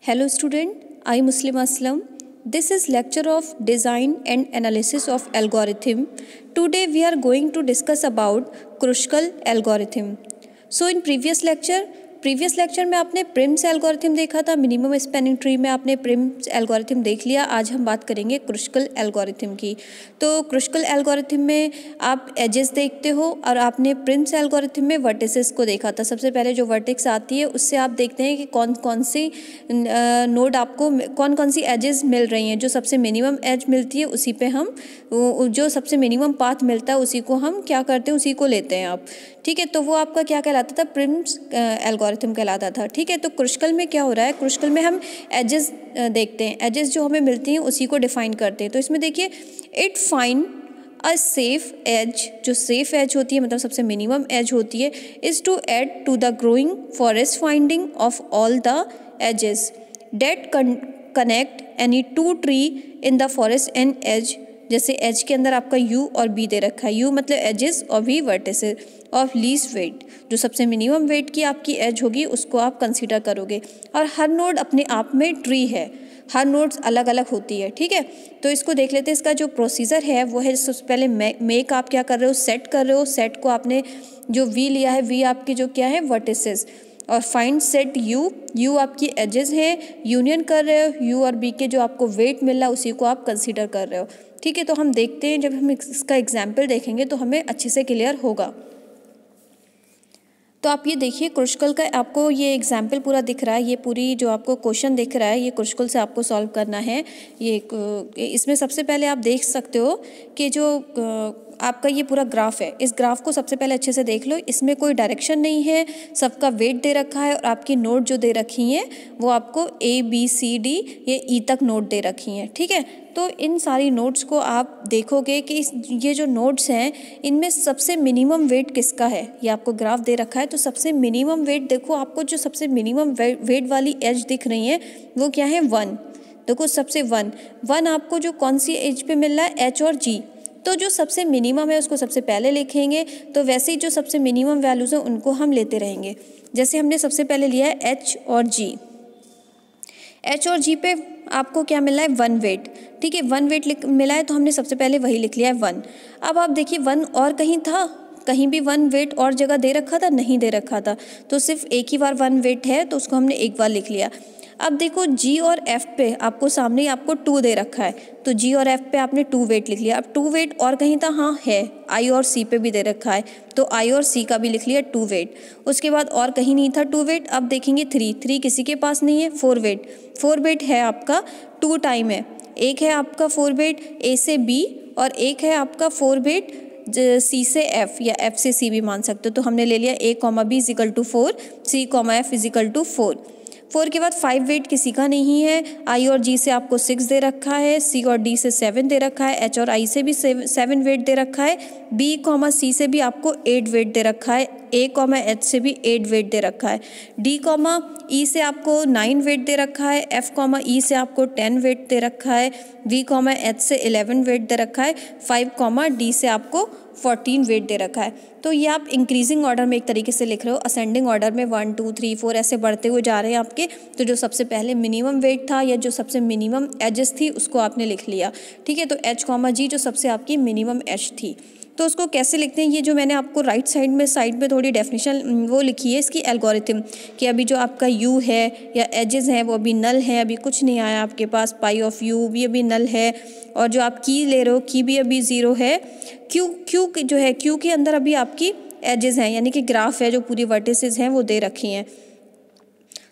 Hello student, I Muslim Aslam. This is lecture of design and analysis of algorithm. Today we are going to discuss about Kruskal algorithm. So in previous lecture में आपने Prim's algorithm देखा था, minimum spanning tree में आपने Prim's algorithm देख लिया। आज हम बात करेंगे क्रुस्कल एल्गोरिथम की। तो क्रुस्कल एल्गोरिथम में आप एजेस देखते हो और आपने प्रिम्स एल्गोरिथम में वर्टिसेस को देखा था। सबसे पहले जो वर्टेक्स आती है उससे आप देखते हैं कि कौन कौन सी नोड आपको कौन कौन सी एजेस मिल रही हैं। जो सबसे मिनिमम एज मिलती है उसी पे हम जो सबसे मिनिमम पाथ मिलता है उसी को हम क्या करते हैं, उसी को लेते हैं आप। ठीक है, तो वो आपका क्या कहलाता था, प्रिम्स एल्गोरिथम कहलाता था। ठीक है, तो क्रुस्कल में क्या हो रहा है, क्रुस्कल में हम एजेस देखते हैं, एजेस जो हमें मिलती हैं उसी को डिफाइन करते हैं। तो इसमें देखिए, it find a safe edge, जो सेफ एज होती है मतलब सबसे मिनिमम एज होती है, is to add to the growing forest finding of all the edges that connect any two tree in the forest and edge. जैसे edge के अंदर आपका यू और बी दे रखा है, यू मतलब एजेस और B vertices of least weight. जो सबसे मिनिमम वेट की आपकी एज होगी उसको आप कंसीडर करोगे। और हर नोड अपने आप में ट्री है, हर नोड्स अलग अलग होती है। ठीक है, तो इसको देख लेते हैं। इसका जो प्रोसीजर है वो है, सबसे पहले मेक आप क्या कर रहे हो, सेट कर रहे हो। सेट को आपने जो वी लिया है, वी आपकी जो क्या है वर्टिसेस, और फाइंड सेट यू, यू आपकी एजेस हैं, यूनियन कर रहे हो यू और बी के जो आपको वेट मिल रहा है उसी को आप कंसीडर कर रहे हो। ठीक है, तो हम देखते हैं, जब हम इसका एग्जाम्पल देखेंगे तो हमें अच्छे से क्लियर होगा। तो आप ये देखिए, क्रुस्कल का आपको ये एग्जाम्पल पूरा दिख रहा है, ये पूरी जो आपको क्वेश्चन दिख रहा है ये क्रुस्कल से आपको सॉल्व करना है। इसमें सबसे पहले आप देख सकते हो कि जो आपका ये पूरा ग्राफ है, इस ग्राफ को सबसे पहले अच्छे से देख लो। इसमें कोई डायरेक्शन नहीं है, सबका वेट दे रखा है और आपकी नोड जो दे रखी हैं वो आपको ए बी सी डी ये ई तक नोड दे रखी हैं। ठीक है, तो इन सारी नोड्स को आप देखोगे कि ये जो नोड्स हैं इनमें सबसे मिनिमम वेट किसका है, ये आपको ग्राफ दे रखा है। तो सबसे मिनिमम वेट देखो, आपको जो सबसे मिनिमम वेट वाली एज दिख रही है वो क्या है, 1। देखो सबसे 1 आपको जो कौन सी एज पे मिल रहा है, एच और जी। तो जो सबसे मिनिमम है उसको सबसे पहले लिखेंगे, तो वैसे ही जो सबसे मिनिमम वैल्यूज़ हैं उनको हम लेते रहेंगे। जैसे हमने सबसे पहले लिया है एच और जी, एच और जी पे आपको क्या मिला है, 1 वेट। ठीक है, 1 वेट मिला है तो हमने सबसे पहले वही लिख लिया है 1। अब आप देखिए 1 और कहीं था, कहीं भी 1 वेट और जगह दे रखा था, नहीं दे रखा था, तो सिर्फ एक ही बार 1 वेट है तो उसको हमने एक बार लिख लिया। अब देखो जी और एफ पे आपको सामने आपको 2 दे रखा है, तो जी और एफ पे आपने 2 वेट लिख लिया। अब 2 वेट और कहीं था, हाँ है, आई और सी पे भी दे रखा है तो आई और सी का भी लिख लिया 2 वेट। उसके बाद और कहीं नहीं था 2 वेट। अब देखेंगे 3 किसी के पास नहीं है। 4 वेट है आपका, 2 टाइम है, एक है आपका 4 वेट ए से बी और एक है आपका 4 वेट सी से एफ या एफ से सी भी मान सकते हो। तो हमने ले लिया A comma B equal to 4, C comma F equal to 4 के बाद 5 वेट किसी का नहीं है। आई और जी से आपको 6 दे रखा है, सी और डी से 7 दे रखा है, एच और आई से भी 7 वेट दे रखा है, बी कॉमा सी से भी आपको 8 वेट दे रखा है, ए कॉमा एच से भी 8 वेट दे रखा है, डी कॉमा ई से आपको 9 वेट दे रखा है, एफ कॉमा ई से आपको 10 वेट दे रखा है, वी कॉमा एच से 11 वेट दे रखा है, 5 कॉमा डी से आपको 14 वेट दे रखा है। तो ये आप इंक्रीजिंग ऑर्डर में एक तरीके से लिख रहे हो, असेंडिंग ऑर्डर में 1 2 3 4 ऐसे बढ़ते हुए जा रहे हैं आपके। तो जो सबसे पहले मिनिमम वेट था या जो सबसे मिनिमम एजेस थी उसको आपने लिख लिया। ठीक है, तो एच कॉमा जी जो सबसे आपकी मिनिमम एज थी, तो उसको कैसे लिखते हैं, ये जो मैंने आपको राइट साइड में थोड़ी डेफिनेशन वो लिखी है इसकी एल्गोरिथम, कि अभी जो आपका यू है या एजेस हैं वो अभी नल है, अभी कुछ नहीं आया आपके पास, पाई ऑफ यू भी अभी नल है, और जो आप की ले रहे हो की भी अभी 0 है, क्यू जो है क्यू के अंदर अभी आपकी एजेस हैं, यानी कि ग्राफ है जो पूरी वर्टिसेस हैं वो दे रखी हैं।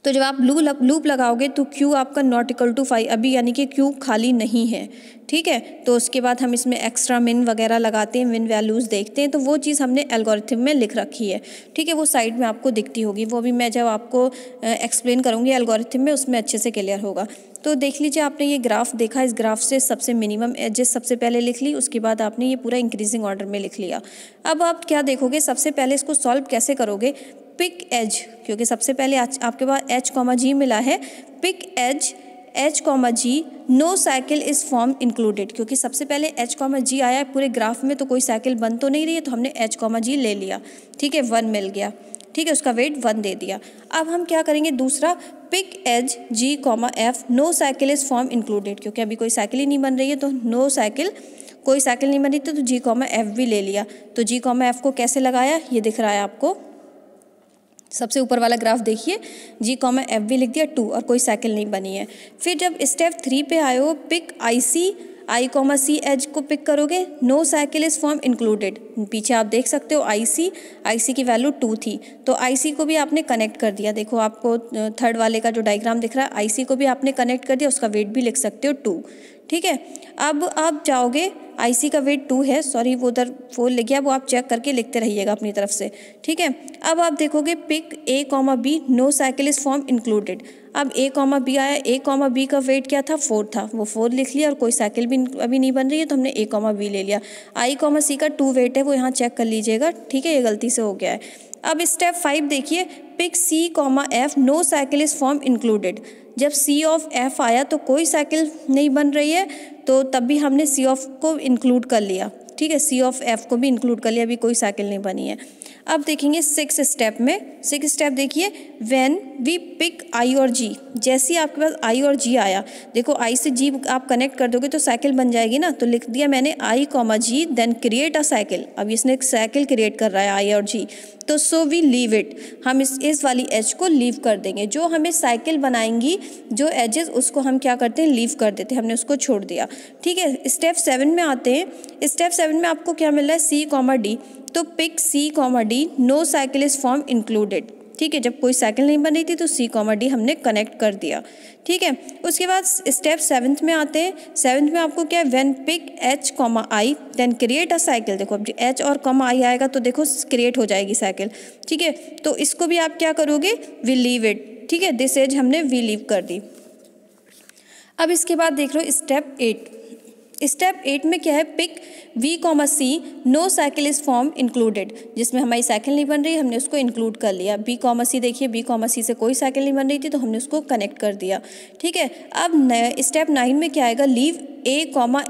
तो जब आप लूप लगाओगे तो क्यू आपका नॉट इक्वल टू 5 अभी, यानी कि क्यू खाली नहीं है। ठीक है, तो उसके बाद हम इसमें एक्स्ट्रा मिन वगैरह लगाते हैं, मिन वैल्यूज़ देखते हैं, तो वो चीज़ हमने एल्गोरिथम में लिख रखी है। ठीक है, वो साइड में आपको दिखती होगी, वो भी मैं जब आपको एक्सप्लेन करूँगी एल्गोरिथम में उसमें अच्छे से क्लियर होगा। तो देख लीजिए, आपने ये ग्राफ देखा, इस ग्राफ से सबसे मिनिमम एजेस सबसे पहले लिख ली, उसके बाद आपने ये पूरा इंक्रीजिंग ऑर्डर में लिख लिया। अब आप क्या देखोगे, सबसे पहले इसको सॉल्व कैसे करोगे, पिक एज, क्योंकि सबसे पहले आपके पास एच कॉमा जी मिला है, pick edge H comma G, no cycle is form included, क्योंकि सबसे पहले एच कॉमा जी आया है पूरे ग्राफ में तो कोई साइकिल बन तो नहीं रही है, तो हमने एच कॉमा जी ले लिया। ठीक है, 1 मिल गया। ठीक है, उसका वेट 1 दे दिया। अब हम क्या करेंगे, दूसरा pick edge G, F, no cycle is form included, क्योंकि अभी कोई साइकिल ही नहीं बन रही है तो नो साइकिल, कोई साइकिल नहीं बन रही तो G, F भी ले लिया। तो G, F को कैसे लगाया, ये दिख रहा है आपको, सबसे ऊपर वाला ग्राफ देखिए, G, F भी लिख दिया 2 और कोई साइकिल नहीं बनी है। फिर जब स्टेप 3 पे आए हो, pick IC, I, C edge को पिक करोगे, no cycle is form included. पीछे आप देख सकते हो IC की वैल्यू 2 थी, तो IC को भी आपने कनेक्ट कर दिया। देखो आपको थर्ड वाले का जो डायग्राम दिख रहा है, IC को भी आपने कनेक्ट कर दिया, उसका वेट भी लिख सकते हो 2। ठीक है, अब आप जाओगे, IC का वेट 2 है, सॉरी वो उधर 4 लिख गया, वो आप चेक करके लिखते रहिएगा अपनी तरफ से। ठीक है, अब आप देखोगे pick A, B, no cycle is form included. अब A, B आया, A, B का वेट क्या था, 4 था, वो 4 लिख लिया और कोई साइकिल भी अभी नहीं बन रही है तो हमने A, B ले लिया। I, C का 2 वेट है, वो यहाँ चेक कर लीजिएगा। ठीक है, ये गलती से हो गया है। अब स्टेप 5 देखिए, pick C, F, no cycle is form included. जब C ऑफ F आया तो कोई साइकिल नहीं बन रही है, तो तब भी हमने C ऑफ को इंक्लूड कर लिया। ठीक है, C ऑफ F को भी इंक्लूड कर लिया, अभी कोई साइकिल नहीं बनी है। अब देखेंगे 6 स्टेप में, 6 स्टेप देखिए, व्हेन वी पिक I और G, जैसे ही आपके पास I और G आया, देखो I से G आप कनेक्ट कर दोगे तो साइकिल बन जाएगी ना, तो लिख दिया मैंने I, G, then create a cycle. अब इसने एक साइकिल क्रिएट कर रहा है I और G, तो सो वी लीव इट, हम इस वाली एज को लीव कर देंगे। जो हमें साइकिल बनाएंगी जो एजेस, उसको हम क्या करते हैं, लीव कर देते हैं, हमने उसको छोड़ दिया। ठीक है, स्टेप 7 में आते हैं। स्टेप 7 में आपको क्या मिल रहा है, C, D, तो pick C, D, no cycle is form included. ठीक है, जब कोई साइकिल नहीं बन रही थी तो C, D हमने कनेक्ट कर दिया। ठीक है, उसके बाद स्टेप 7 में आते हैं। 7 में आपको क्या है, when pick H, I, then create a cycle. देखो अब H और I आएगा तो देखो क्रिएट हो जाएगी साइकिल। ठीक है, तो इसको भी आप क्या करोगे, वी लीव इट। ठीक है, दिस एज हमने वी लीव कर दी। अब इसके बाद देख लो स्टेप 8। स्टेप 8 में क्या है, pick V, C, no cycle is form included. जिसमें हमारी साइकिल नहीं बन रही, हमने उसको इंक्लूड कर लिया। B, C देखिए, B, C से कोई साइकिल नहीं बन रही थी तो हमने उसको कनेक्ट कर दिया। ठीक है, अब स्टेप 9 में क्या आएगा, leave A,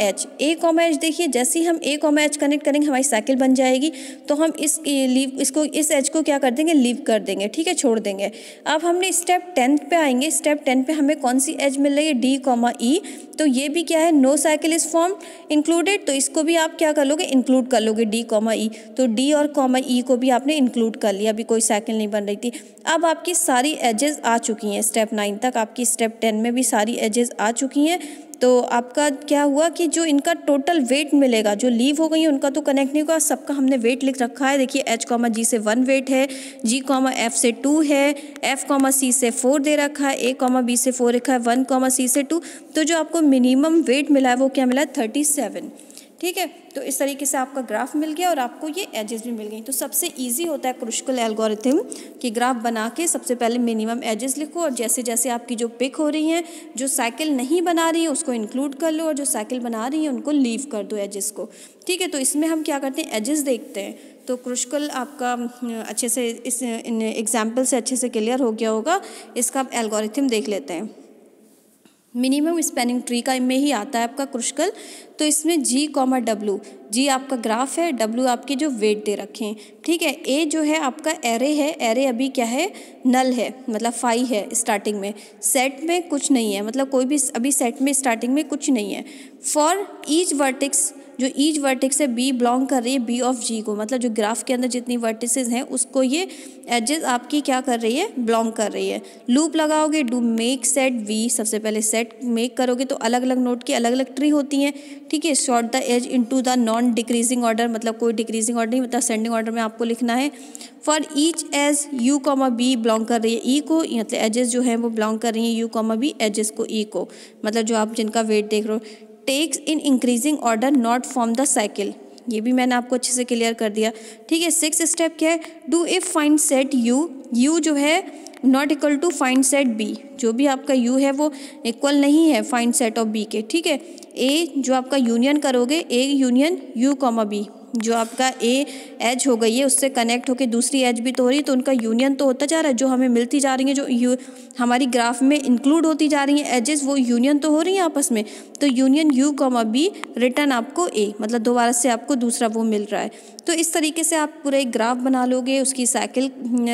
H। A, H देखिए, जैसे ही हम A, H कनेक्ट करेंगे हमारी साइकिल बन जाएगी, तो हम इस एज को क्या कर देंगे, लीव कर देंगे। ठीक है, छोड़ देंगे। अब हमने स्टेप 10 पे आएंगे। स्टेप 10 पे हमें कौन सी एज मिल रही है, D, E, तो ये भी क्या है, no cycle is form included, तो इसको भी आप क्या कर लोगे, इंक्लूड कर लोगे, D, E। तो D और E को भी आपने इंक्लूड कर लिया, अभी कोई साइकिल नहीं बन रही थी। अब आपकी सारी एजेस आ चुकी हैं, स्टेप 9 तक आपकी, स्टेप 10 में भी सारी एजेस आ चुकी हैं। तो आपका क्या हुआ कि जो इनका टोटल वेट मिलेगा, जो लीव हो गई है उनका तो कनेक्ट नहीं होगा, सबका हमने वेट लिख रखा है। देखिए H, G से 1 वेट है, G, F से 2 है, F, C से 4 दे रखा है, A, B से 4 रखा है, 1, C से 2। तो जो आपको मिनिमम वेट मिला है वो क्या मिला है, 37। ठीक है, तो इस तरीके से आपका ग्राफ मिल गया और आपको ये एजेस भी मिल गई। तो सबसे इजी होता है क्रुशिकल एल्गोरिथम कि ग्राफ बना के सबसे पहले मिनिमम एजेस लिखो और जैसे जैसे आपकी जो पिक हो रही हैं, जो साइकिल नहीं बना रही है उसको इंक्लूड कर लो और जो साइकिल बना रही है उनको लीव कर दो एजेस को। ठीक है, तो इसमें हम क्या करते हैं, एजेस देखते हैं। तो क्रुशिकल आपका अच्छे से इस एग्जाम्पल से अच्छे से क्लियर हो गया होगा। इसका आप एल्गोरिथम देख लेते हैं। मिनिमम स्पैनिंग ट्री का में ही आता है आपका क्रुशिकल। तो इसमें G, W, G आपका ग्राफ है, W आपके जो वेट दे रखे हैं। ठीक है, A जो है आपका एरे है, एरे अभी क्या है, नल है, मतलब 5 है स्टार्टिंग में, सेट में कुछ नहीं है, मतलब कोई भी अभी सेट में स्टार्टिंग में कुछ नहीं है। फॉर ईच वर्टेक्स, जो ईच वर्टेक्स है B बिलोंग कर रही है B ऑफ G को, मतलब जो ग्राफ के अंदर जितनी वर्टिसेस हैं उसको ये एजेस आपकी क्या कर रही है, बिलोंग कर रही है। लूप लगाओगे, डू मेक सेट V, सबसे पहले सेट मेक करोगे तो अलग अलग नोड की अलग अलग ट्री होती हैं। ठीक है, sort the edge into the non decreasing order, मतलब कोई डिक्रीजिंग ऑर्डर नहीं, मतलब असेंडिंग ऑर्डर में आपको लिखना है। For each edge U, B belong कर रही है E को, मतलब एजेस जो है वो बिलोंग कर रही है U, B एजेस को E को, मतलब जो आप जिनका वेट देख रहे हो। Takes in increasing order not form the cycle, ये भी मैंने आपको अच्छे से क्लियर कर दिया। ठीक है, 6 स्टेप क्या है, do if find set U जो है not equal to find set B, जो भी आपका U है वो इक्वल नहीं है फाइंड सेट ऑफ B के। ठीक है, A जो आपका यूनियन करोगे, A यूनियन U, B, जो आपका ए एज हो गई है उससे कनेक्ट होकर दूसरी एज भी तो हो रही है, तो उनका यूनियन तो होता जा रहा है। जो हमें मिलती जा रही है, जो हमारी ग्राफ में इंक्लूड होती जा रही हैं एजेस, वो यूनियन तो हो रही हैं आपस में। तो union U comma B return आपको ए, मतलब दोबारा से आपको दूसरा वो मिल रहा है। तो इस तरीके से आप पूरा एक ग्राफ बना लोगे, उसकी साइकिल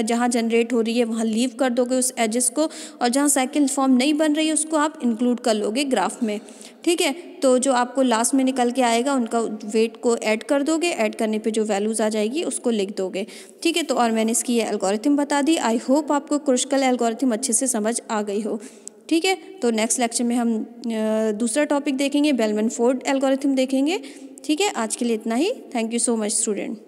जहाँ जनरेट हो रही है वहाँ लीव कर दोगे उस एजेस को, और जहाँ साइकिल फॉर्म नहीं बन रही है उसको आप इंक्लूड कर लोगे ग्राफ में। ठीक है, तो जो आपको लास्ट में निकल के आएगा उनका वेट को ऐड कर दोगे, ऐड करने पे जो वैल्यूज़ आ जाएगी उसको लिख दोगे। ठीक है, तो और मैंने इसकी ये एल्गोरिथम बता दी। आई होप आपको क्रुस्कल एल्गोरिथम अच्छे से समझ आ गई हो। ठीक है, तो नेक्स्ट लेक्चर में हम दूसरा टॉपिक देखेंगे, बेलमैन फोर्ड एल्गोरिथम देखेंगे। ठीक है, आज के लिए इतना ही। Thank you so much student.